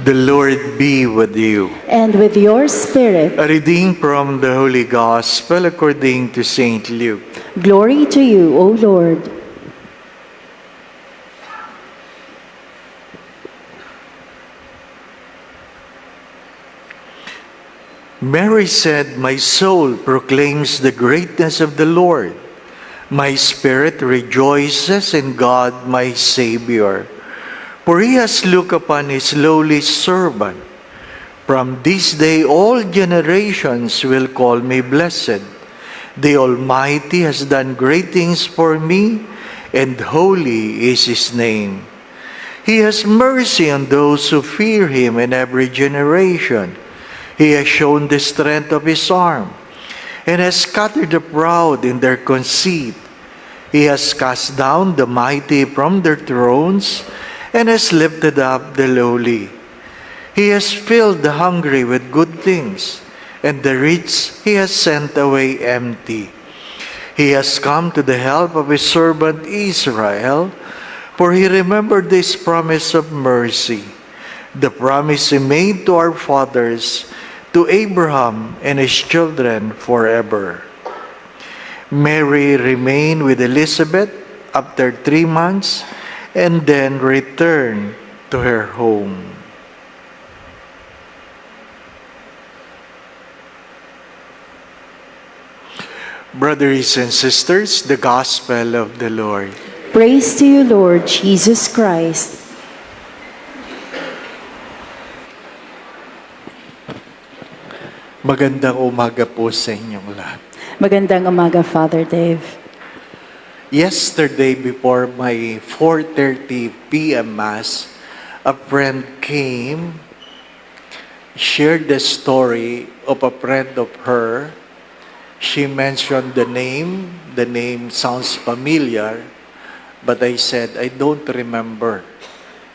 The Lord be with you. And with your spirit. A reading from the Holy Gospel according to St. Luke. Glory to you, O Lord. Mary said, "My soul proclaims the greatness of the Lord. My spirit rejoices in God my Savior, for he has looked upon his lowly servant. From this day all generations will call me blessed. The Almighty has done great things for me, and holy is his name. He has mercy on those who fear him in every generation. He has shown the strength of his arm, and has scattered the proud in their conceit. He has cast down the mighty from their thrones, and has lifted up the lowly. He has filled the hungry with good things, and the rich he has sent away empty. He has come to the help of his servant Israel, for he remembered his promise of mercy, the promise he made to our fathers, to Abraham and his children forever." Mary remained with Elizabeth after 3 months and then returned to her home. Brothers and sisters, the Gospel of the Lord. Praise to you, Lord Jesus Christ. Magandang umaga po sa inyong lahat. Magandang umaga, Father Dave. Yesterday, before my 4:30 p.m. Mass, a friend came, shared the story of a friend of her. She mentioned the name. The name sounds familiar, but I said, I don't remember.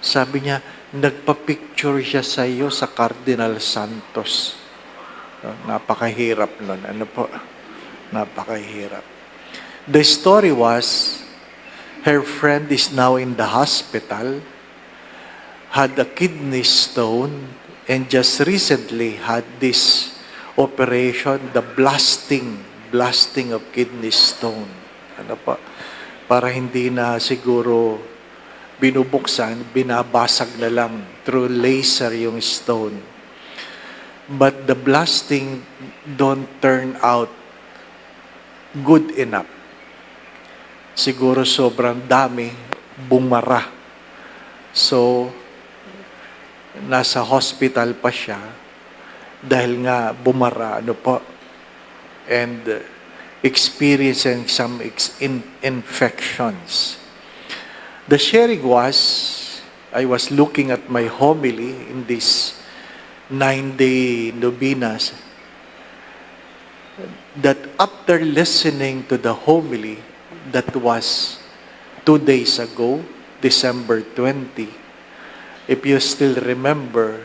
Sabi niya, nagpa-picture siya sa iyo sa Cardinal Santos. Napakahirap nun. Ano po? Napakahirap. The story was, her friend is now in the hospital, had a kidney stone, and just recently had this operation, the blasting of kidney stone. Ano po? Para hindi na siguro binubuksan, binabasag na lang through laser yung stone. But the blasting don't turn out good enough. Siguro sobrang dami, bumara. So, nasa hospital pa siya dahil nga bumara, ano po, and experiencing some infections. The sharing was, I was looking at my homily in this 9-day novenas, that after listening to the homily that was 2 days ago, December 20, if you still remember,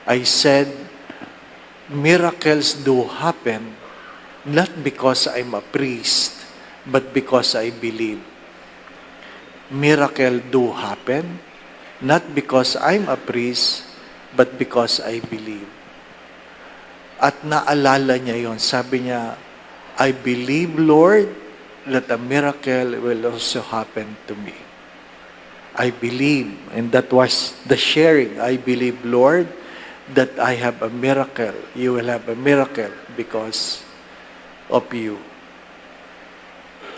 I said, miracles do happen not because I'm a priest, but because I believe. Miracle do happen not because I'm a priest, but because I believe. At naalala niya yon, sabi niya, I believe, Lord, that a miracle will also happen to me. I believe, and that was the sharing. I believe, Lord, that I have a miracle. You will have a miracle because of you.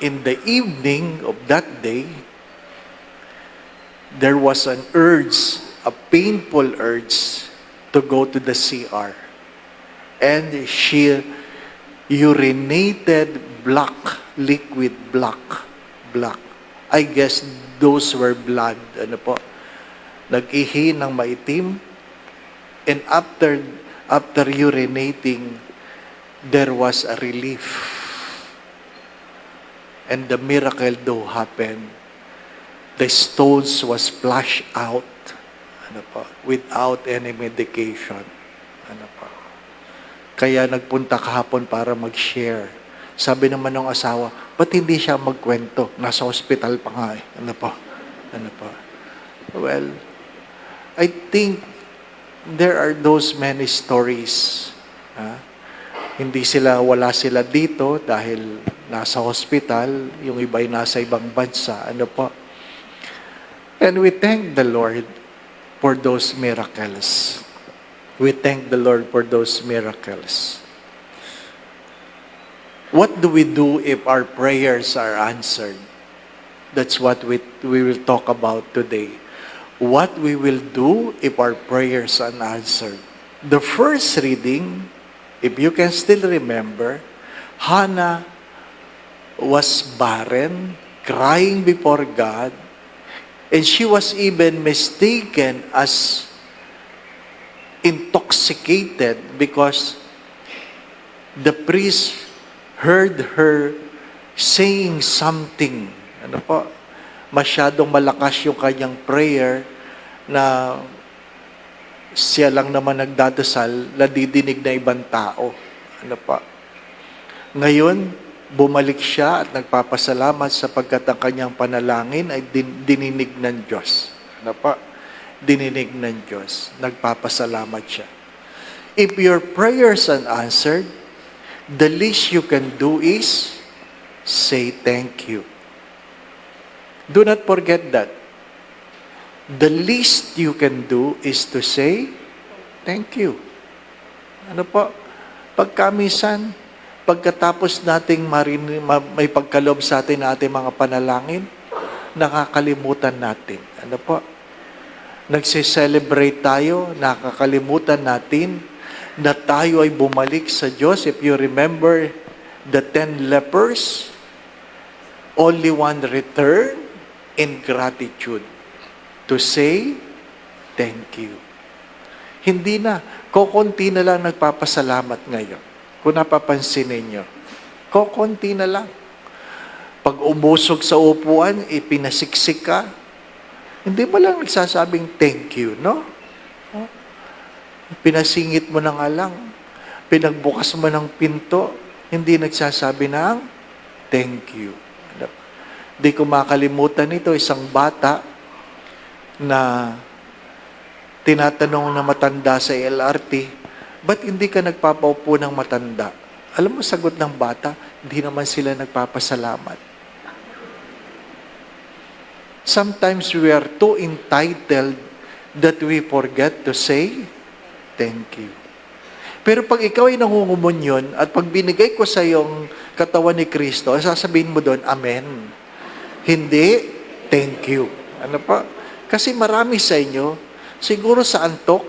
In the evening of that day, there was an urge, a painful urge to go to the CR. And she urinated black, liquid black. I guess those were blood. Ano po? Nag-ihi ng maitim. And after urinating, there was a relief. And the miracle do happen. The stones was flushed out, ano po, without any medication. Ano po. Kaya nagpunta kahapon para mag-share. Sabi naman ng asawa, ba't hindi siya magkwento? Nasa hospital pa nga eh. Ano po? Well, I think there are those many stories. Wala sila dito dahil nasa hospital, yung iba'y nasa ibang bansa. Ano po? And we thank the Lord for those miracles. We thank the Lord for those miracles. What do we do if our prayers are answered? That's what we will talk about today. What we will do if our prayers are answered. The first reading, if you can still remember, Hannah was barren, crying before God, and she was even mistaken as intoxicated because the priest heard her saying something. Ano po? Masyadong malakas yung kanyang prayer na siya lang naman nagdadasal, nadidinig na ibang tao. Ano pa? Ngayon, bumalik siya at nagpapasalamat sapagkat ang kanyang panalangin ay dininig ng Diyos. Ano pa? Dininig ng Diyos. Nagpapasalamat siya. If your prayers are answered, the least you can do is say thank you. Do not forget that. The least you can do is to say, thank you. Ano po? Pagkamisan, pagkatapos nating may pagkalob sa atin na ating mga panalangin, nakakalimutan natin. Ano po? Nagse-celebrate tayo, nakakalimutan natin na tayo ay bumalik sa Diyos. If you remember the 10 lepers, only one returned in gratitude to say, thank you. Hindi na. Kokonti na lang nagpapasalamat ngayon. Kung napapansin ninyo. Kokonti na lang. Pag umusog sa upuan, ipinasiksik ka, hindi mo lang nagsasabing thank you, no? Pinasingit mo ng alang. Pinagbukas mo ng pinto, hindi nagsasabi ng thank you. Di ko makalimutan ito, isang bata na tinatanong na matanda sa LRT, ba't hindi ka nagpapaupo ng matanda? Alam mo, sagot ng bata, hindi naman sila nagpapasalamat. Sometimes we are too entitled that we forget to say, thank you. Pero pag ikaw ay nangungumunyon at pag binigay ko sa iyong katawan ni Kristo, sasabihin mo doon, Amen. Hindi, thank you. Ano pa? Kasi marami sa inyo, siguro sa antok,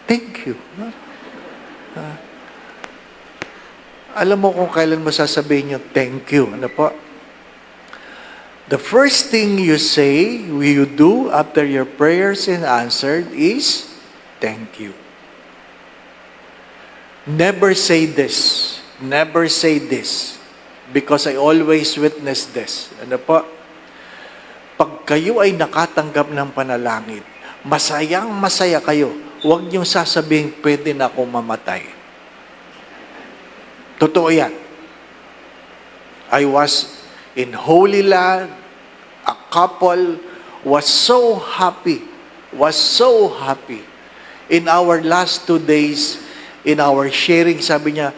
thank you. Alam mo kung kailan mo sasabihin yung thank you. Ano po? The first thing you say, you do after your prayers is answered is, thank you. Never say this. Never say this. Because I always witness this. Ano po? Pag kayo ay nakatanggap ng panalangin, masayang-masaya kayo, huwag niyong sasabihin, pwede na akong mamatay. Totoo yan. I was in Holy Land, a couple was so happy. In our last 2 days, in our sharing, sabi niya,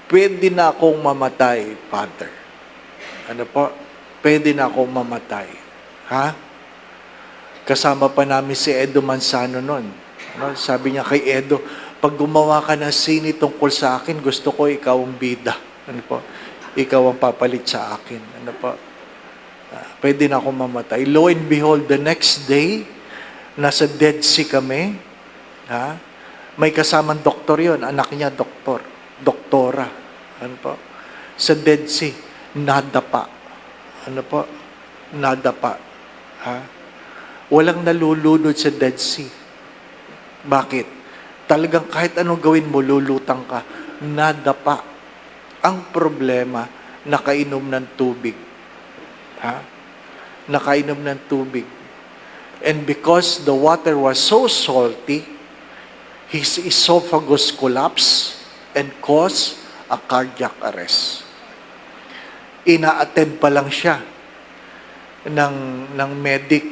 pwede na akong mamatay, Father. Ano po? Pwede na akong mamatay. Ha? Kasama pa namin si Edo Manzano noon. Ano? Sabi niya kay Edo, pag gumawa ka ng sini tungkol sa akin, gusto ko ikaw ang bida. Ano po? Ikaw ang papalit sa akin. Ano po? Pwede na akong mamatay. Lo and behold, the next day, nasa Dead Sea kami. Ha? May kasamang doktor yon, anak niya doktora. Ano po? Sa Dead Sea, nadapa. Ano po? Nadapa. Ha? Walang nalulunod sa Dead Sea. Bakit? Talagang kahit anong gawin mo, lulutang ka. Nadapa. Ang problema, nakainom ng tubig. Ha? Nakainom ng tubig. And because the water was so salty, his esophagus collapsed and caused a cardiac arrest. Ina-attend pa lang siya ng medic.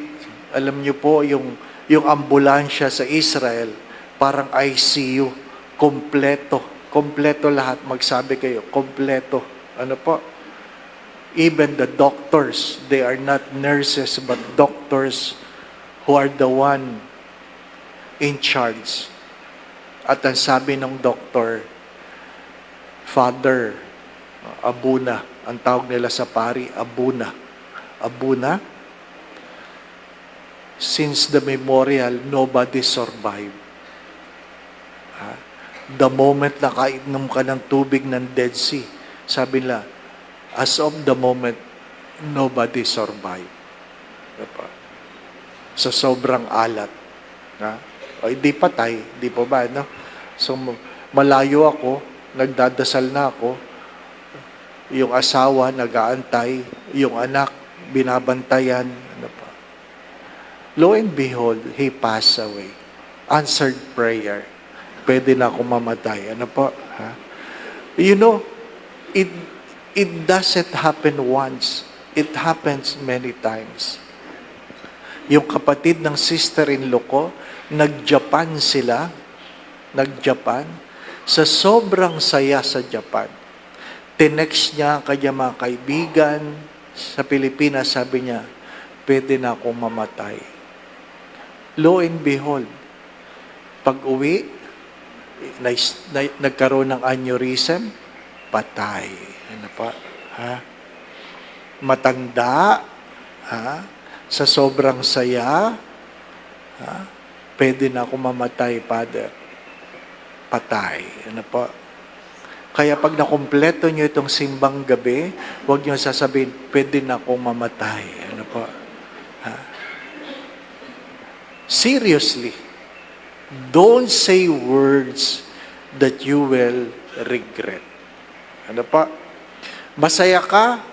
Alam niyo po, yung ambulansya sa Israel, Parang ICU, kompleto. Kompleto lahat. Magsabi kayo, kompleto. Ano po? Even the doctors, they are not nurses, but doctors who are the one in charge. At ang sabi ng doktor, Father Abuna, ang tawag nila sa pari, Abuna. Abuna, since the memorial, nobody survived. The moment na kainom ka ng tubig ng Dead Sea, sabi nila, as of the moment, nobody survived. Diba? Sa sobrang alat. O, di patay, di pa ba, no? So, malayo ako, nagdadasal na ako, yung asawa, nag-aantay, yung anak, binabantayan, ano pa. Lo and behold, he passed away. Answered prayer. Pwede na ako mamatay. Ano po? Ha? You know, it doesn't happen once. It happens many times. Yung kapatid ng sister-in-law ko, nag-Japan sila. Nag-Japan. Sa sobrang saya sa Japan, tinext niya ang kanyang mga kaibigan sa Pilipinas, sabi niya, pwede na akong mamatay. Lo and behold, pag-uwi, nagkaroon ng aneurysm, patay. Ano pa? Ha? Matanda, ha? Sa sobrang saya, ha? Pwede na ako mamatay, Father. Patay. Ano pa? Kaya pag nakumpleto nyo itong simbang gabi, huwag nyo sasabihin, pwede na akong mamatay. Ano pa? Ha? Seriously. Don't say words that you will regret. Ano pa? Masaya ka,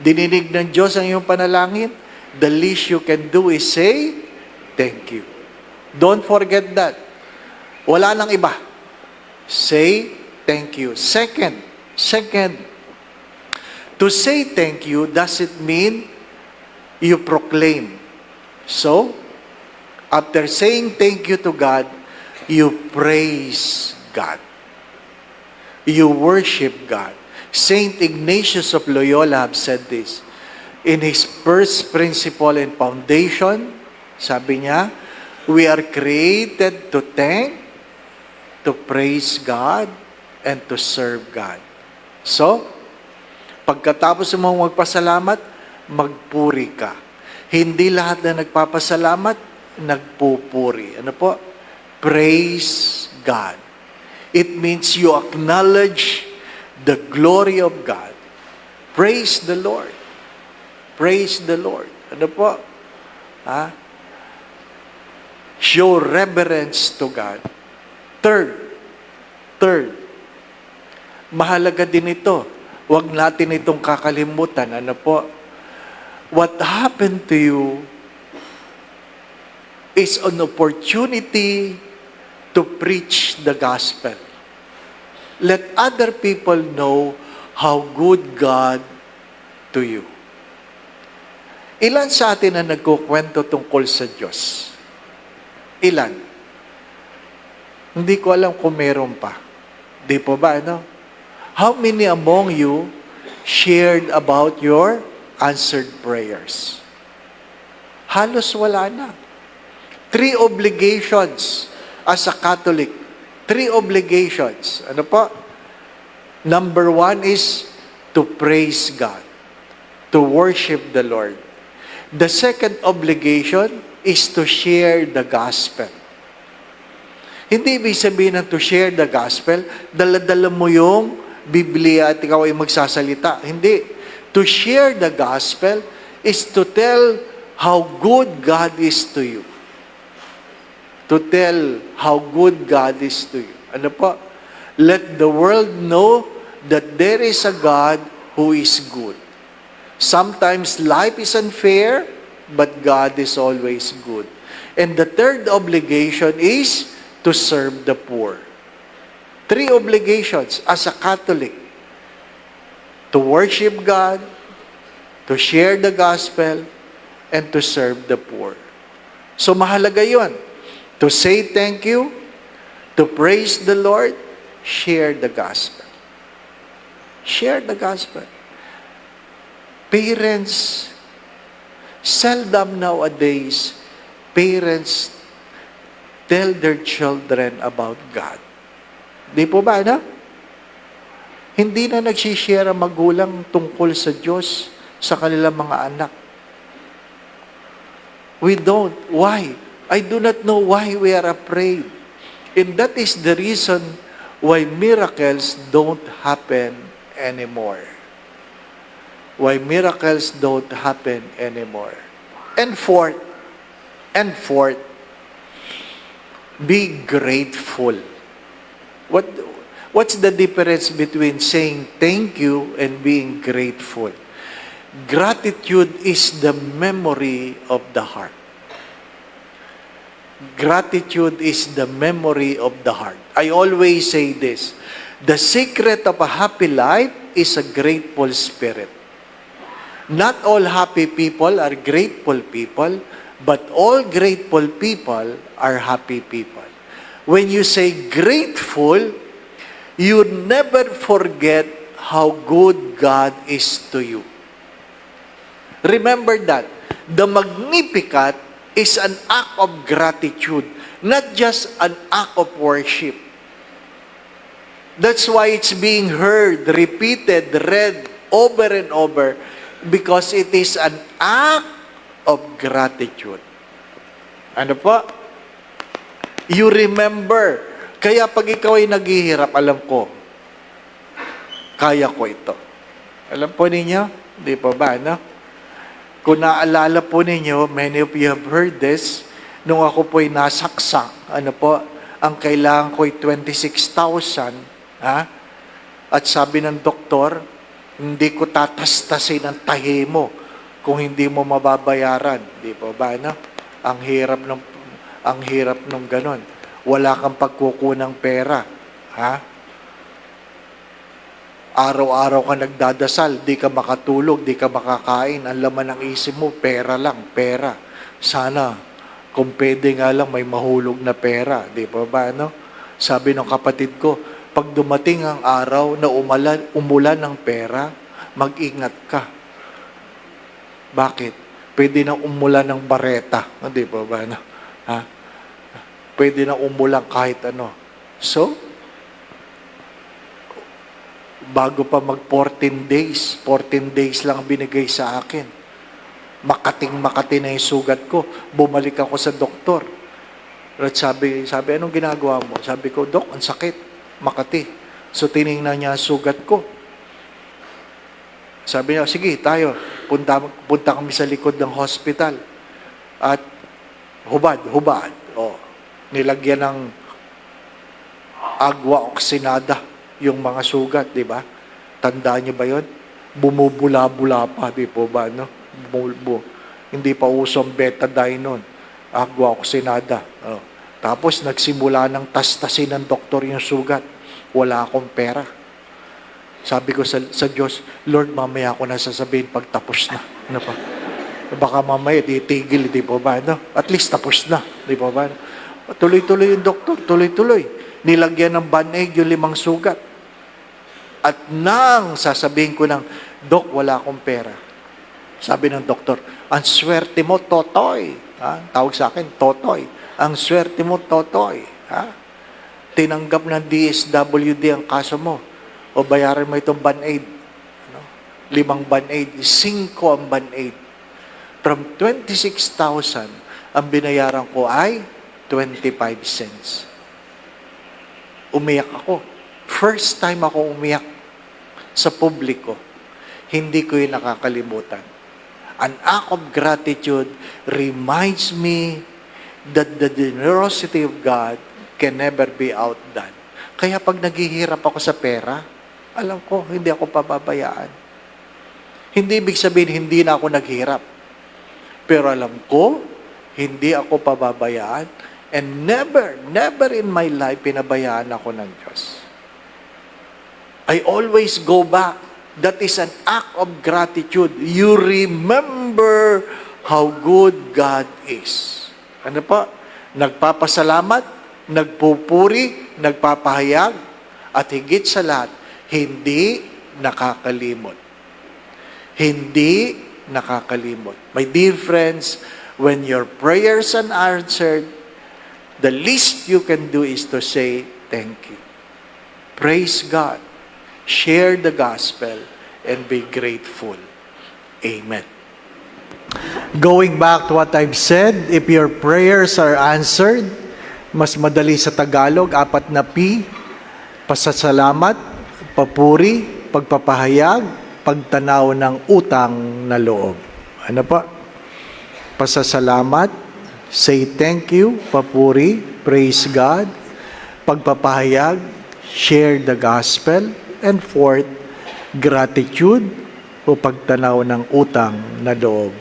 dininig ng Diyos ang iyong panalangin, the least you can do is say, thank you. Don't forget that. Wala nang iba. Say, thank you. Second, to say thank you doesn't mean you proclaim. So, after saying thank you to God, you praise God. You worship God. Saint Ignatius of Loyola have said this. In his first principle and foundation, sabi niya, we are created to thank, to praise God, and to serve God. So, pagkatapos mo magpasalamat, magpuri ka. Hindi lahat na nagpapasalamat, nagpupuri. Ano po? Praise God. It means you acknowledge the glory of God. Praise the Lord. Praise the Lord. Ano po? Ha? Show reverence to God. Third, mahalaga din ito. Huwag natin itong kakalimutan. Ano po? What happened to you is an opportunity to preach the gospel. Let other people know how good God to you. Ilan sa atin ang nagkukwento tungkol sa Diyos? Ilan? Hindi ko alam kung meron pa. Di po ba, ano? How many among you shared about your answered prayers? Halos wala na. 3 obligations as a Catholic. 3 obligations. Ano po? Number 1 is to praise God, to worship the Lord. The second obligation is to share the gospel. Hindi ibig sabihin ng to share the gospel, dala-dala mo yung Biblia at ikaw ay magsasalita. Hindi. To share the gospel is to tell how good God is to you. To tell how good God is to you. Ano po? Let the world know that there is a God who is good. Sometimes life is unfair, but God is always good. And the third obligation is to serve the poor. 3 obligations as a Catholic. To worship God, to share the gospel, and to serve the poor. So mahalaga yun. To say thank you, To praise the Lord, share the gospel. Share the gospel. Parents, seldom nowadays, parents tell their children about God. Di po ba, ano? Hindi na nagsishare ang magulang tungkol sa Diyos sa kanilang mga anak. We don't. Why? I do not know why we are afraid. And that is the reason why miracles don't happen anymore. Why miracles don't happen anymore. And fourth, be grateful. What's the difference between saying thank you and being grateful? Gratitude is the memory of the heart. Gratitude is the memory of the heart. I always say this. The secret of a happy life is a grateful spirit. Not all happy people are grateful people, but all grateful people are happy people. When you say grateful, you never forget how good God is to you. Remember that. The Magnificat is an act of gratitude, not just an act of worship. That's why it's being heard, repeated, read over and over, because it is an act of gratitude. Ano po? You remember. Kaya pag ikaw ay naghihirap, alam ko, kaya ko ito. Alam po ninyo? Di pa ba, no? Kung naalala po ninyo, many of you have heard this, nung ako po'y nasaksak, ano po, ang kailangan ko'y 26,000, ha? At sabi ng doktor, hindi ko tatastasin ang tahi mo kung hindi mo mababayaran. Di ba ba, no? Ang hirap ng ganon. Wala kang pagkukunang pera, ha? Araw-araw ka nagdadasal, di ka makatulog, di ka makakain. Ang laman ng isip mo, pera lang, pera. Sana, kung pwede nga lang, may mahulog na pera. Di ba ba, no? Sabi ng kapatid ko, pag dumating ang araw na umulan ng pera, mag-ingat ka. Bakit? Pwede na umulan ng bareta. Di ba ba, no? Ha? Pwede na umulan kahit ano. So, bago pa mag 14 days lang binigay sa akin. Makati na yung sugat ko. Bumalik ako sa doktor. At sabi, anong ginagawa mo? Sabi ko, Dok, ang sakit. Makati. So, tinignan niya ang sugat ko. Sabi niya, sige, tayo. Punta kami sa likod ng hospital. At hubad. O, nilagyan ng agwa oxinada yung mga sugat, di ba? Tandaan niyo ba yun? Bumubula-bula pa, di po ba, no? Hindi pa usong betadine nun. Agwa oxinada. Oh. Tapos, nagsimula ng tastasin ng doktor yung sugat. Wala akong pera. Sabi ko sa Diyos, Lord, mamaya ako na sasabihin pag tapos na. Ano pa? Baka mamaya, titigil, di po ba, no? At least tapos na, di po ba? Tuloy-tuloy yung doktor, tuloy-tuloy. Nilagyan ng band-aid yung 5 sugat. At nang sasabihin ko ng, Dok, wala akong pera. Sabi ng doktor, ang swerte mo, Totoy. Ha? Tawag sa akin, Totoy. Ang swerte mo, Totoy. Ha? Tinanggap ng DSWD ang kaso mo. O bayaran mo itong band-aid. Ano? 5 band-aid. 5 ang band-aid. From 26,000, ang binayaran ko ay 25 cents. Umiyak ako. First time ako umiyak sa publiko. Hindi ko yun nakakalimutan. An act of gratitude reminds me that the generosity of God can never be outdone. Kaya pag naghihirap ako sa pera, alam ko, hindi ako pababayaan. Hindi ibig sabihin, hindi na ako naghirap. Pero alam ko, hindi ako pababayaan. And never in my life, pinabayaan ako ng Diyos. I always go back. That is an act of gratitude. You remember how good God is. Ano pa? Nagpapasalamat, nagpupuri, nagpapahayag, at higit sa lahat, hindi nakakalimot. Hindi nakakalimot. My dear friends, when your prayers are answered, the least you can do is to say, thank you. Praise God. Share the gospel and be grateful. Amen. Going back to what I've said, if your prayers are answered, mas madali sa Tagalog, 4 na P, pasasalamat, papuri, pagpapahayag, pagtanaw ng utang na loob. Ano pa? Pasasalamat, say thank you, papuri, praise God, pagpapahayag, share the gospel, and fourth, gratitude o pagtanaw ng utang na loob.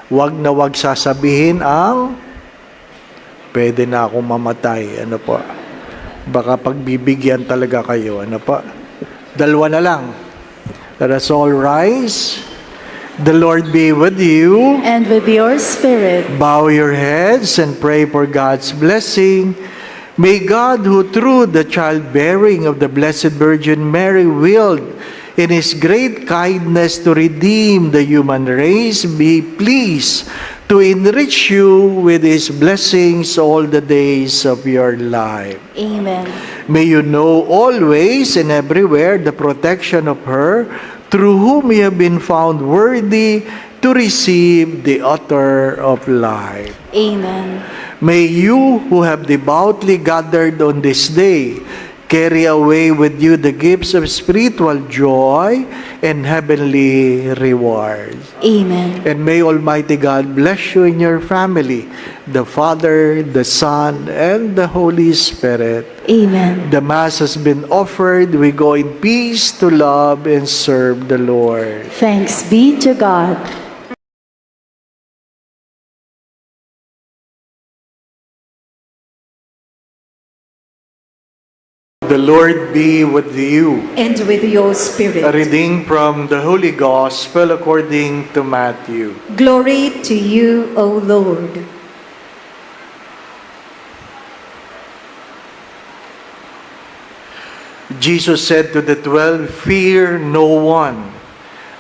Wag na wag sasabihin ang pwede na akong mamatay. Ano po? Baka pagbibigyan talaga kayo. Ano po? 2 na lang. Let us all rise. The Lord be with you. And with your spirit. Bow your heads and pray for God's blessing. May God, who through the childbearing of the Blessed Virgin Mary willed in His great kindness to redeem the human race, be pleased to enrich you with His blessings all the days of your life. Amen. May you know always and everywhere the protection of her, through whom you have been found worthy to receive the author of life. Amen. May you who have devoutly gathered on this day carry away with you the gifts of spiritual joy and heavenly rewards. Amen. And may Almighty God bless you in your family, the Father, the Son, and the Holy Spirit. Amen. The Mass has been offered. We go in peace to love and serve the Lord. Thanks be to God. The Lord be with you. And with your A spirit. reading from the Holy Gospel according to Matthew. Glory to you, O Lord. Jesus said to the 12, "Fear no one.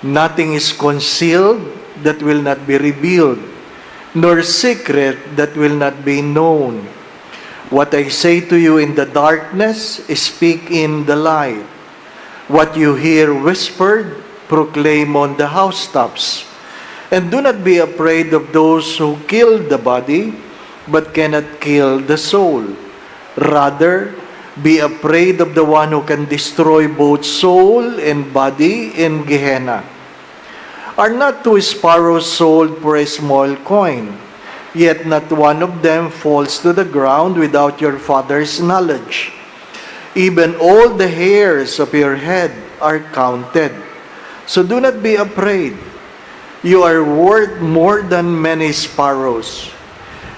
Nothing is concealed that will not be revealed, nor secret that will not be known. What I say to you in the darkness, speak in the light. What you hear whispered, proclaim on the housetops. And do not be afraid of those who kill the body, but cannot kill the soul. Rather, be afraid of the one who can destroy both soul and body in Gehenna. Are not 2 sparrows sold for a small coin? Yet not one of them falls to the ground without your Father's knowledge. Even all the hairs of your head are counted. So do not be afraid. You are worth more than many sparrows.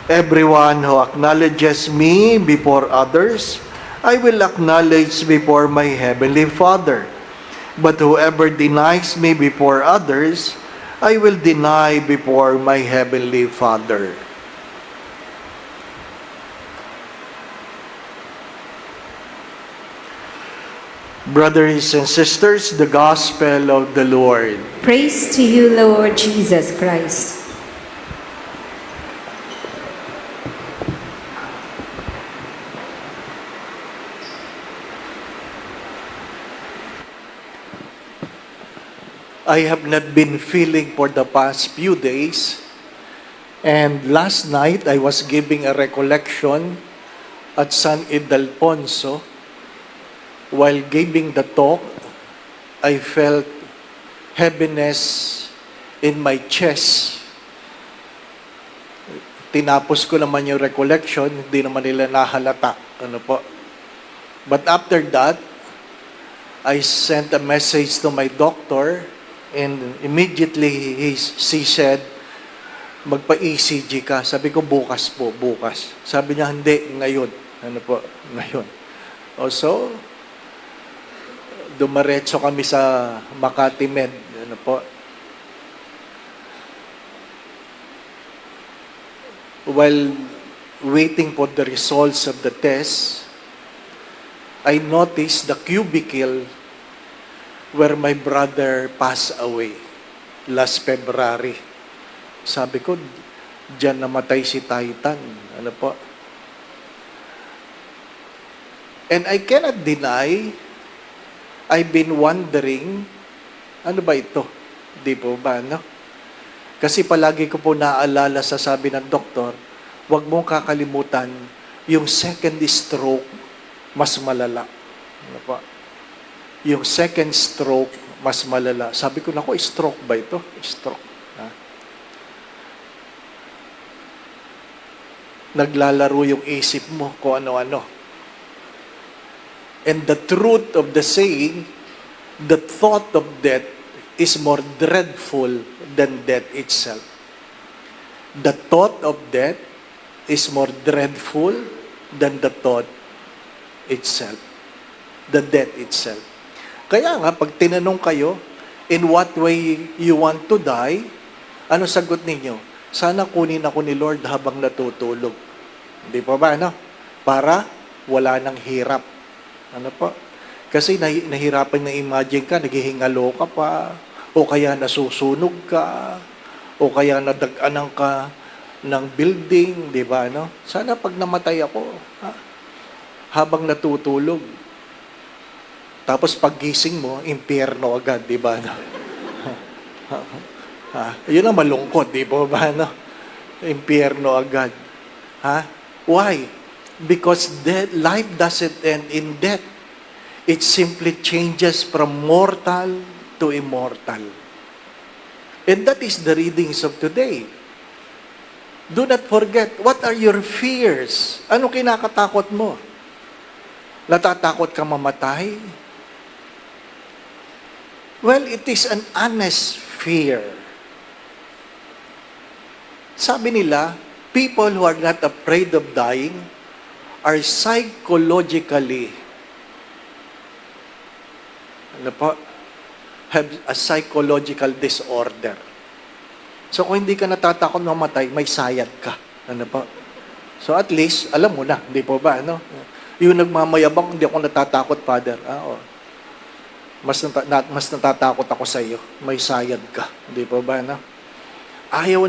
Everyone who acknowledges me before others, I will acknowledge before my heavenly Father. But whoever denies me before others, I will deny before my heavenly Father." Brothers and sisters, the Gospel of the Lord. Praise to you, Lord Jesus Christ. I have not been feeling for the past few days. And last night, I was giving a recollection at San Ildefonso. While giving the talk, I felt heaviness in my chest. Tinapos ko naman yung recollection, hindi naman nila nahalata. Ano po? But after that, I sent a message to my doctor, and immediately she said, magpa-ECG ka. Sabi ko, bukas po, bukas. Sabi niya, hindi, ngayon. Ano po, ngayon. Also, dumaretso kami sa Makati Med. Ano po. While waiting for the results of the test, I noticed the cubicle where my brother passed away last February. Sabi ko, diyan namatay si Titan. Ano po? And I cannot deny, I've been wondering, ano ba ito? Di po ba, no? Kasi palagi ko po naaalala sa sabi ng doktor, huwag mong kakalimutan, yung second stroke, mas malala. Ano po? Yung second stroke, mas malala. Sabi ko, naku, stroke ba ito? Stroke. Ha? Naglalaro yung isip mo kung ano-ano. And the truth of the saying, the thought of death is more dreadful than death itself. The thought of death is more dreadful than the thought itself. The death itself. Kaya nga, pag tinanong kayo, in what way you want to die, ano sagot ninyo? Sana kunin ako ni Lord habang natutulog. Hindi po ba, ano? Para wala nang hirap. Ano po? Kasi nahirapan na imagine ka, naghihingalo ka pa, o kaya nasusunog ka, o kaya nadaganan ka ng building, di ba, ano? Sana pag namatay ako, habang natutulog, tapos paggising mo, impyerno agad, di ba? No? Yun ang malungkot, di ba? No? Impyerno agad. Why? Because life doesn't end in death. It simply changes from mortal to immortal. And that is the readings of today. Do not forget, what are your fears? Ano kinakatakot mo? Natatakot ka mamatay? Well, it is an honest fear. Sabi nila, people who are not afraid of dying are psychologically, have a psychological disorder. So kung hindi ka natatakot mamatay, may sayad ka. So at least, alam mo na, hindi po ba, ano? Yung nagmamayabang, hindi ako natatakot, Father. Mas natatakot ako sa iyo. May sayad ka. Hindi po ba, no? Ayaw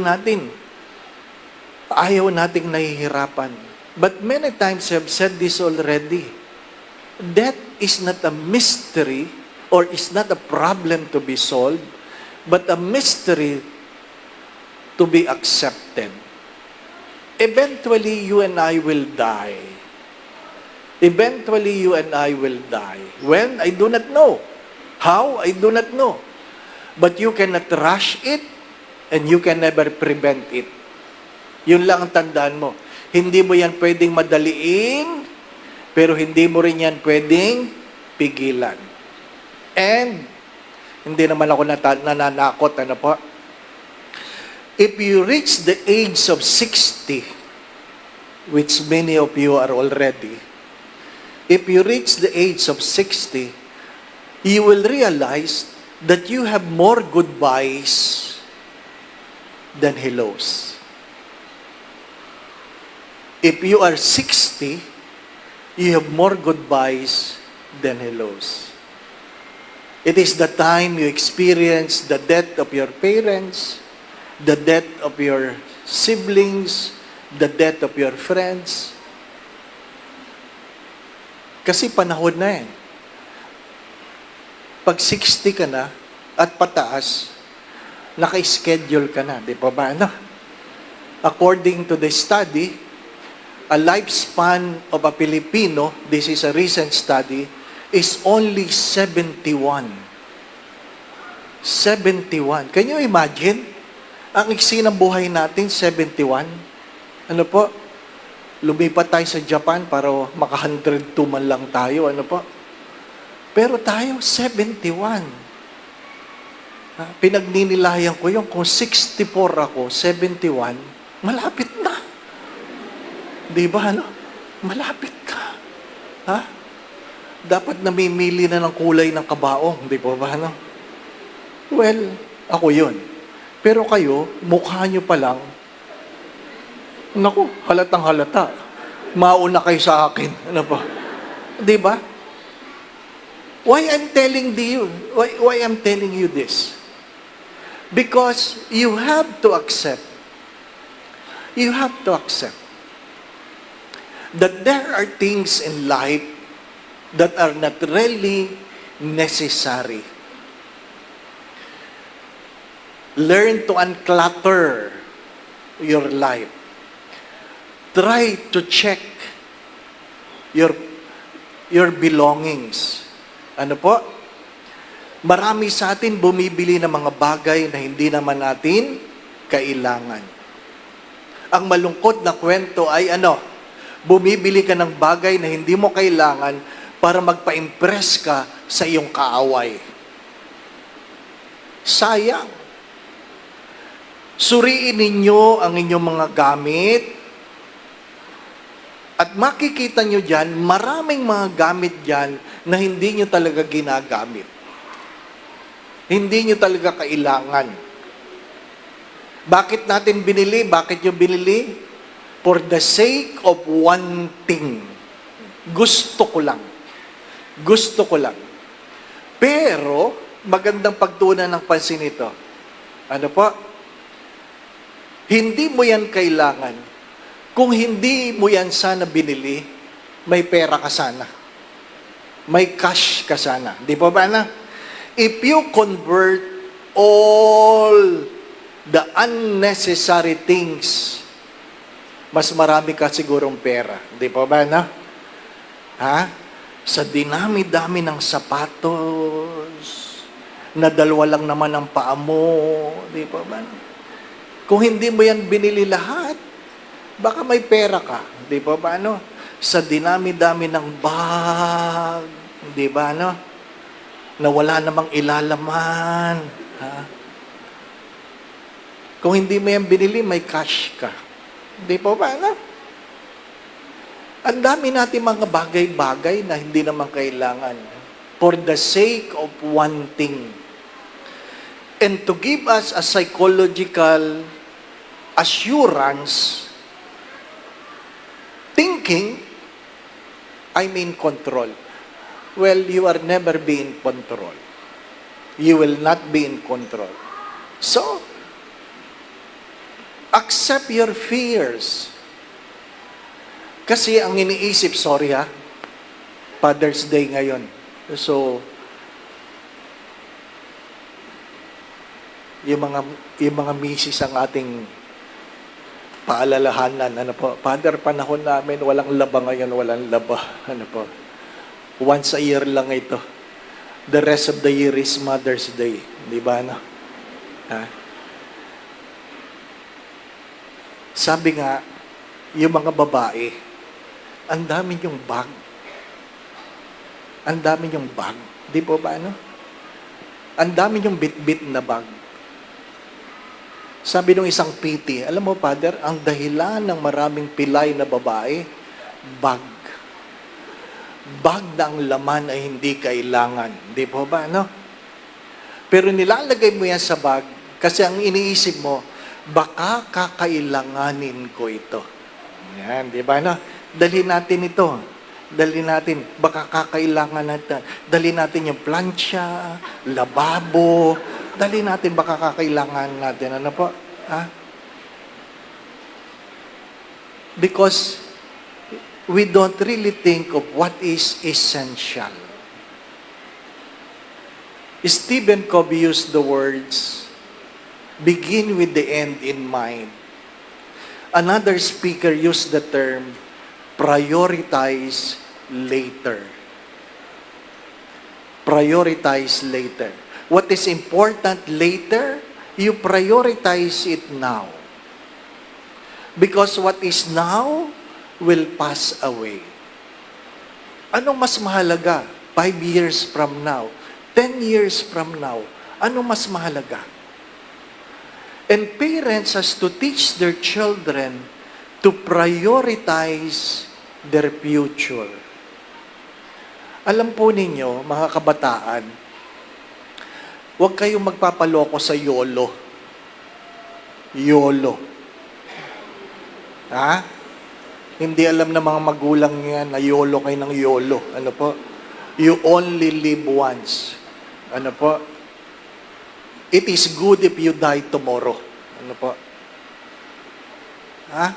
nating nahihirapan. But many times I've said this already. Death is not a mystery or is not a problem to be solved, but a mystery to be accepted. Eventually, you and I will die. Eventually, you and I will die. When? I do not know. How? I do not know. But you cannot rush it and you can never prevent it. Yun lang ang tandaan mo. Hindi mo yan pwedeng madaliin, pero hindi mo rin yan pwedeng pigilan. And, hindi naman ako nananakot, ano po? If you reach the age of 60, which many of you are already, if you reach the age of 60, you will realize that you have more goodbyes than hellos. If you are 60, you have more goodbyes than hellos. It is the time you experience the death of your parents, the death of your siblings, the death of your friends. Kasi panahon na yan. Pag 60 ka na at pataas, naka-schedule ka na. Di ba ba? Ano? According to the study, a lifespan of a Filipino, this is a recent study, is only 71. 71. Can you imagine? Ang iksi ng buhay natin, 71. Ano po? Lumipat tayo sa Japan para maka 102 man lang tayo. Ano po? Pero tayo, 71. Pinagninilayan ko yung kung 64 ako, 71, malapit na. Di ba, ano? Malapit ka. Ha? Dapat namimili na ng kulay ng kabaong. Di ba, ano? Well, ako yun. Pero kayo, mukha nyo pa lang, Naku, halatang halata. Mauna kayo sa akin. Ano po? Di ba? Why I'm telling you this? Because you have to accept that there are things in life that are not really necessary. Learn to unclutter your life. Try to check your belongings. Ano po? Marami sa atin bumibili ng mga bagay na hindi naman natin kailangan. Ang malungkot na kwento ay bumibili ka ng bagay na hindi mo kailangan para magpa-impress ka sa iyong kaaway. Sayang. Suriin ninyo ang inyong mga gamit at makikita nyo dyan, maraming mga gamit dyan na hindi nyo talaga ginagamit. Hindi nyo talaga kailangan. Bakit natin binili? Bakit nyo binili? For the sake of one thing. Gusto ko lang. Gusto ko lang. Pero, magandang pagtuunan ng pansin ito. Ano po? Hindi mo yan kailangan. Kung hindi mo yan sana binili, may pera ka sana. May cash ka sana. Di ba ba na? If you convert all the unnecessary things, mas marami ka sigurong pera. Di ba ba na? Sa dinami-dami ng sapatos, na dalawa lang naman ang paa mo. Di ba ba? Kung hindi mo yan binili lahat, baka may pera ka. Di ba ba? Sa dinami-dami ng bag. Di ba? Na wala namang ilalaman. Kung hindi mo yan binili, may cash ka. Di ba ba? Ang dami natin mga bagay-bagay na hindi naman kailangan. For the sake of one thing. And to give us a psychological assurance, thinking, I'm in control. Well, you are never be in control. You will not be in control. So, accept your fears. Kasi ang iniisip, Father's Day ngayon. So, yung mga misis ang ating paalalahanan. Father, panahon namin, walang laba ngayon, walang laba. Once a year lang ito. The rest of the year is Mother's Day. Di ba, Sabi nga, yung mga babae, ang dami yung bag. Ang dami yung bag. Di po ba, Ang dami yung bit-bit na bag. Sabi nung isang PT, alam mo, Father, ang dahilan ng maraming pilay na babae, bag. Bag na ang laman ay hindi kailangan. Di po ba, Pero nilalagay mo yan sa bag kasi ang iniisip mo, baka kakailanganin ko ito. Yan, di ba, Dalhin natin ito. Dalhin natin, baka kakailangan natin. Dalhin natin yung plancha, lababo. Dalhin natin, baka kakailangan natin. Ano po? Because we don't really think of what is essential. Stephen Covey used the words, begin with the end in mind. Another speaker used the term, prioritize later. Prioritize later. What is important later, you prioritize it now. Because what is now will pass away. Anong mas mahalaga? 5 years from now, 10 years from now, anong mas mahalaga? And parents has to teach their children to prioritize their future. Alam po ninyo, mga kabataan, huwag kayong magpapaloko sa YOLO. YOLO. Ha? Hindi alam ng mga magulang yan na YOLO kayo ng YOLO. Ano po? You only live once. Ano po? It is good if you die tomorrow. Ano po? Ha?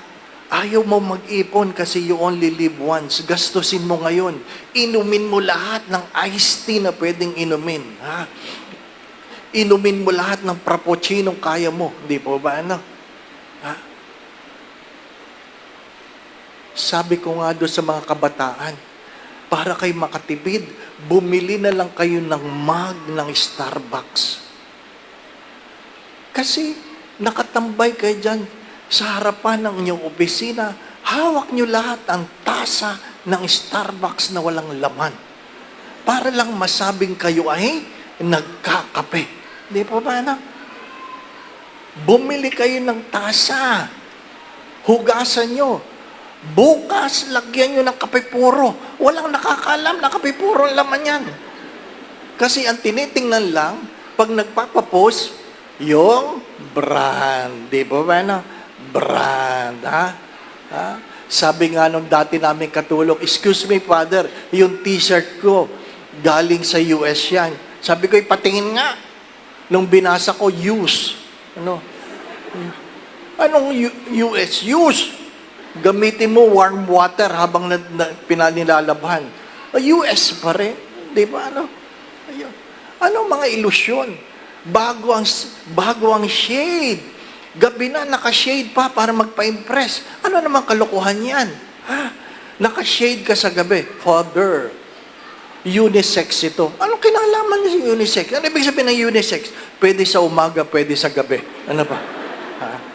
Ayaw mo mag-ipon kasi you only live once. Gastusin mo ngayon. Inumin mo lahat ng iced tea na pwedeng inumin. Ha? Inumin mo lahat ng frappuccino kaya mo. Hindi po ba? Ano? Ha? Sabi ko nga doon sa mga kabataan, para kayo makatipid, bumili na lang kayo ng mug ng Starbucks. Kasi nakatambay kayo dyan sa harapan ng inyong opisina, hawak nyo lahat ang tasa ng Starbucks na walang laman. Para lang masabing kayo ay nagkakape. Di po ba na? Bumili kayo ng tasa. Hugasan nyo. Bukas, lagyan nyo ng kape puro. Walang nakakaalam na kape puro ang laman yan. Kasi ang tinitingnan lang, pag nagpapapost, yung brand. Di ba ba na? Brand, ha? Ha? Sabi nga nung dati namin katulong, excuse me, Father, yung t-shirt ko, galing sa US yan. Sabi ko, ipatingin nga. Nung binasa ko, use. Ano? Anong US? Use. Gamitin mo warm water habang pinanilalabhan. US pa rin. Di ba? Ano? Ayun. Ano mga ilusyon? Bago ang shade. Gabi na, naka-shade pa para magpa-impress. Ano naman kalokohan yan? Ha? Naka-shade ka sa gabi. Father, unisex ito. Anong kinalaman niya sa unisex? Ano ibig sabihin ng unisex? Pwede sa umaga, pwede sa gabi. Ano ba? Ha?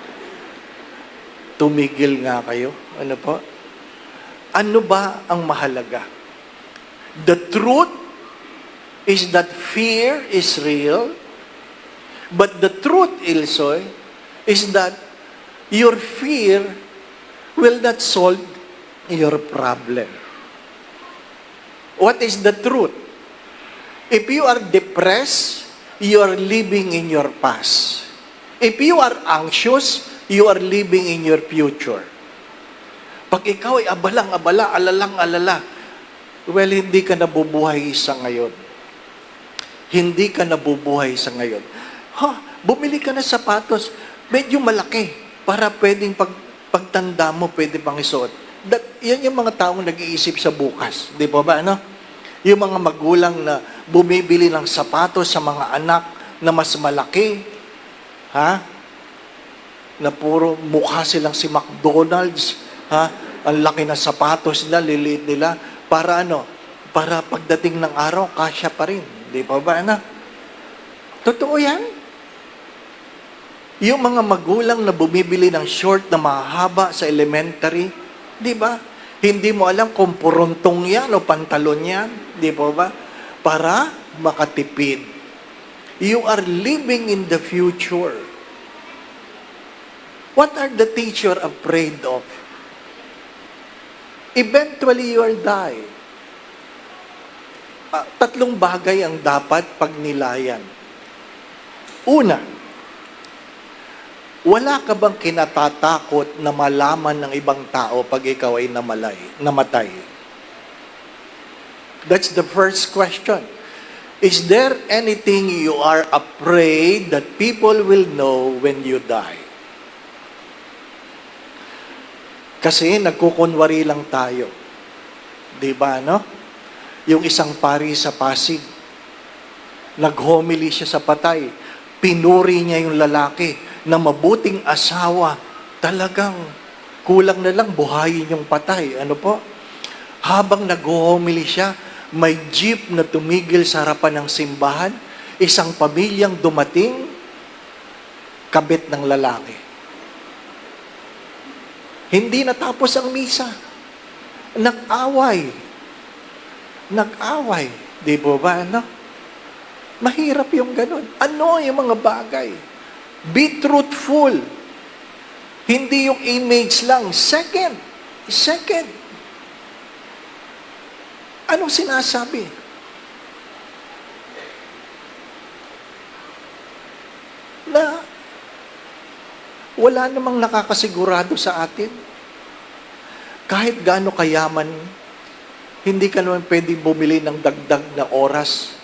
Tumigil nga kayo. Ano po? Ano ba ang mahalaga? The truth is that fear is real, but the truth also is that your fear will not solve your problem. What is the truth? If you are depressed, you are living in your past. If you are anxious, you are living in your future. Pag ikaw ay abalang-abala, alalang-alala, well, hindi ka nabubuhay sa ngayon. Hindi ka nabubuhay sa ngayon. Bumili ka na sapatos, medyo malaki, para pwedeng pagtanda mo, pwede pang isuot. Yan yung mga taong nag-iisip sa bukas. Di ba ba, ano? Yung mga magulang na bumibili ng sapatos sa mga anak na mas malaki, ha? Na puro mukha silang si McDonald's, ha? Ang laki ng sapatos nila, liliit nila, para ano? Para pagdating ng araw, kasya pa rin. Di ba ba, anak? Totoo yan. Yung mga magulang na bumibili ng short na mahaba sa elementary, di ba? Hindi mo alam kung puruntong yan o pantalon yan, di ba ba? Para makatipid. You are living in the future. What are the teacher afraid of? Eventually, you will die. Tatlong bagay ang dapat pagnilayan. Una, wala ka bang kinatatakot na malaman ng ibang tao pag ikaw ay namatay? That's the first question. Is there anything you are afraid that people will know when you die? Kasi nagkukunwari lang tayo. Di ba, no? Yung isang pari sa Pasig, naghomily siya sa patay. Pinuri niya yung lalaki na mabuting asawa. Talagang kulang na lang buhayin yung patay. Ano po? Habang naghomily siya, may jeep na tumigil sa harapan ng simbahan. Isang pamilyang dumating, kabit ng lalaki. Hindi natapos ang misa. Nag-away. Di ba, ano? Mahirap yung ganun. Ano yung mga bagay? Be truthful. Hindi yung image lang. Second. Anong sinasabi? Na wala namang nakakasigurado sa atin Kahit gaano kayaman, hindi ka naman pwedeng bumili ng dagdag na oras.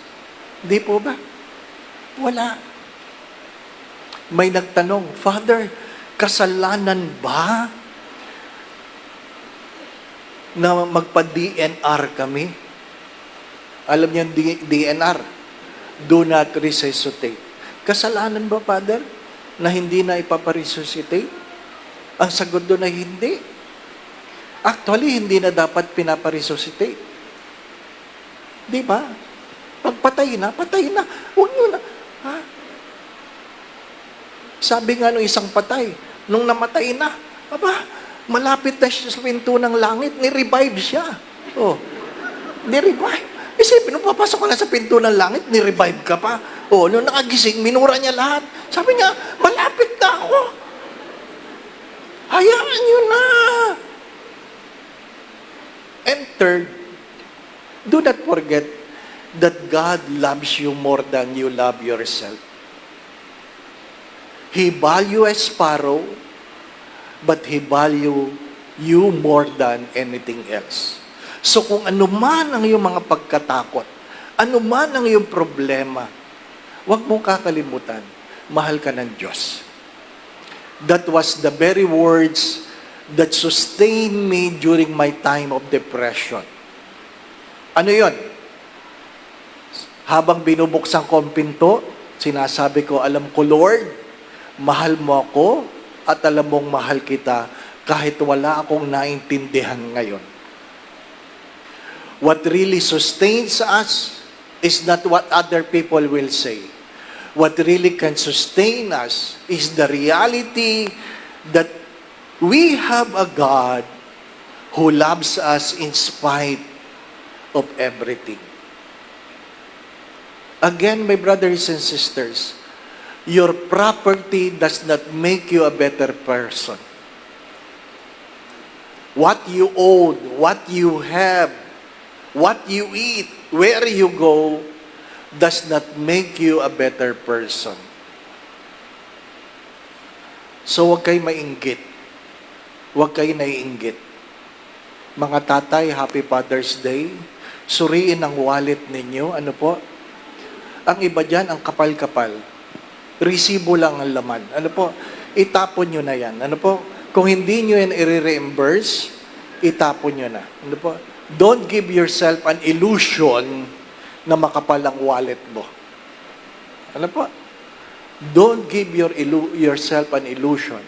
Di po ba? Wala. May nagtanong, Father, kasalanan ba na magpa-DNR kami? Alam niyo DNR, do not resuscitate. Kasalanan ba, Father, na hindi na ipaparesuscitate? Ang sagot doon ay hindi. Actually, hindi na dapat pinaparesuscitate. Di ba? Pag patay na, patay na. Huwag nyo na. Ha? Sabi nga nung isang patay, nung namatay na, aba, malapit na siya sa pinto ng langit, ni-revive siya. Oh, ni-revive. Isipin, nung papasok ka na sa pinto ng langit, ni-revive ka pa. Oh, nung nakagising, minura niya lahat. Sabi niya, malapit na ako. Hayaan niyo na. And third, do not forget that God loves you more than you love yourself. He value a sparrow, but He value you more than anything else. So kung ano man ang iyong mga pagkatakot, ano man ang iyong problema, huwag mong kakalimutan, mahal ka ng Diyos. That was the very words that sustained me during my time of depression. Ano yon? Habang binubuksan ko ang pinto, sinasabi ko, alam ko, Lord, mahal mo ako at alam mong mahal kita kahit wala akong naintindihan ngayon. What really sustains us is not what other people will say. What really can sustain us is the reality that we have a God who loves us in spite of everything. Again, my brothers and sisters, your property does not make you a better person. What you own, what you have, what you eat, where you go, does not make you a better person. So huwag kayo mainggit. Huwag kayo naiinggit. Mga tatay, Happy Father's Day. Suriin ang wallet ninyo. Ano po? Ang iba dyan, ang kapal-kapal. Resibo lang ang laman. Ano po? Itapon nyo na yan. Ano po? Kung hindi nyo yan i-reimburse, itapon nyo na. Ano po? Don't give yourself an illusion na makapal ang wallet mo. Ano po? Don't give yourself an illusion.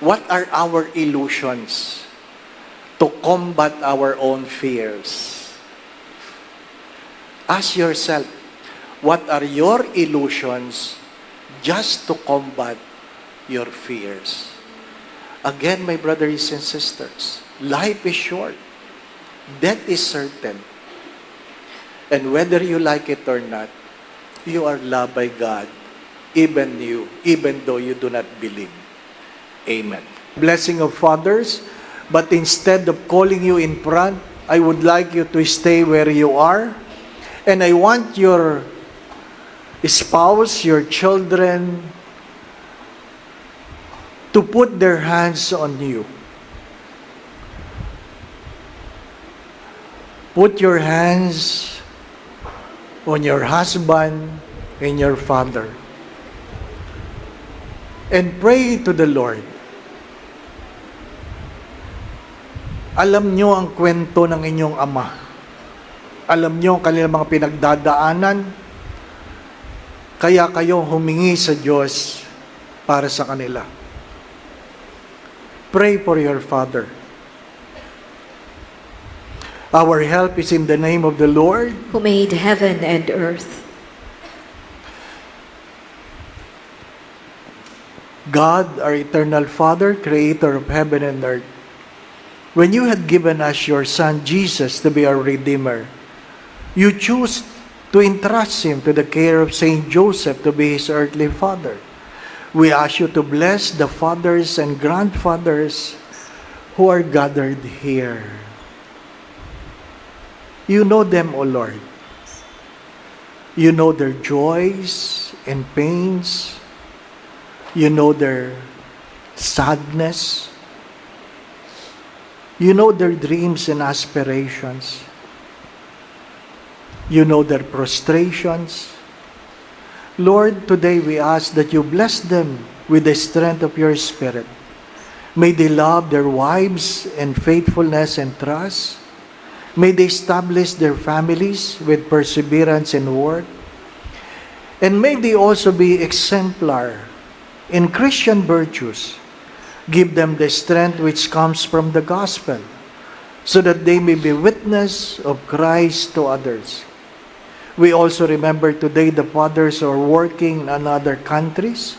What are our illusions? To combat our own fears. Ask yourself, what are your illusions just to combat your fears? Again, my brothers and sisters, life is short. Death is certain. And whether you like it or not, you are loved by God, even though you do not believe. Amen. Blessing of fathers, but instead of calling you in front, I would like you to stay where you are. And I want your spouse, your children, to put their hands on you. Put your hands on your husband and your father. And pray to the Lord. Alam nyo ang kwento ng inyong ama. Alam nyo ang kanilang mga pinagdadaanan. Kaya kayo humingi sa Diyos para sa kanila. Pray for your father. Our help is in the name of the Lord, who made heaven and earth. God, our eternal Father, creator of heaven and earth. When you had given us your Son, Jesus, to be our Redeemer, you chose to entrust Him to the care of Saint Joseph to be His earthly father. We ask you to bless the fathers and grandfathers who are gathered here. You know them, O Lord. You know their joys and pains. You know their sadness. You know their dreams and aspirations. You know their frustrations. Lord, today we ask that you bless them with the strength of your Spirit. May they love their wives in faithfulness and trust. May they establish their families with perseverance and work. And may they also be exemplar in Christian virtues. Give them the strength which comes from the gospel, so that they may be witness of Christ to others. We also remember today the fathers who are working in other countries,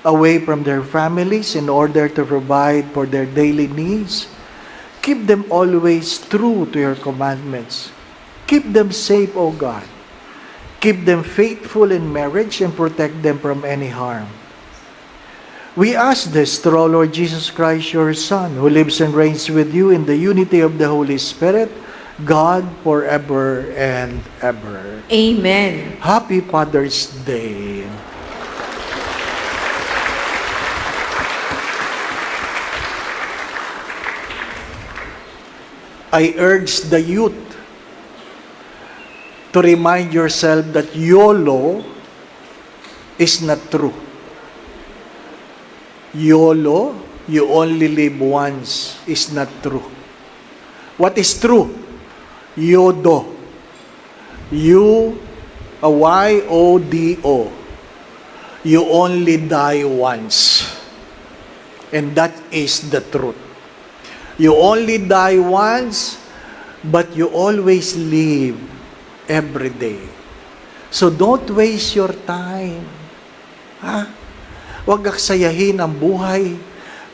away from their families in order to provide for their daily needs. Keep them always true to your commandments. Keep them safe, O God. Keep them faithful in marriage and protect them from any harm. We ask this through our Lord Jesus Christ, your Son, who lives and reigns with you in the unity of the Holy Spirit, God forever and ever. Amen. Happy Father's Day. I urge the youth to remind yourself that YOLO is not true. YOLO, you only live once, is not true. What is true? YODO. YODO. You only die once. And that is the truth. You only die once, but you always live every day. So don't waste your time. Ha? Huwag aksayahin ang buhay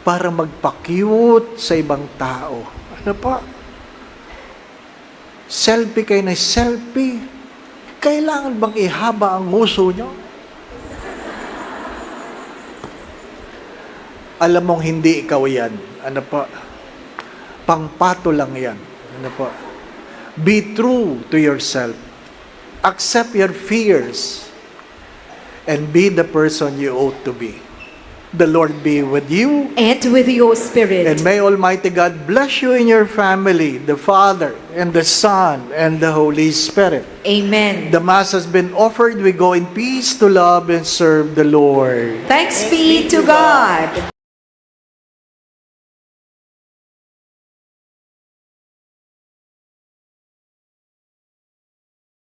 para magpa-cute sa ibang tao. Ano pa? Selfie kayo na selfie. Kailangan bang ihaba ang nguso nyo? Alam mong hindi ikaw yan. Ano pa? Pangpato lang yan. Ano po? Be true to yourself. Accept your fears. And be the person you ought to be. The Lord be with you. And with your spirit. And may Almighty God bless you in your family, the Father, and the Son, and the Holy Spirit. Amen. The Mass has been offered. We go in peace to love and serve the Lord. Thanks be to God.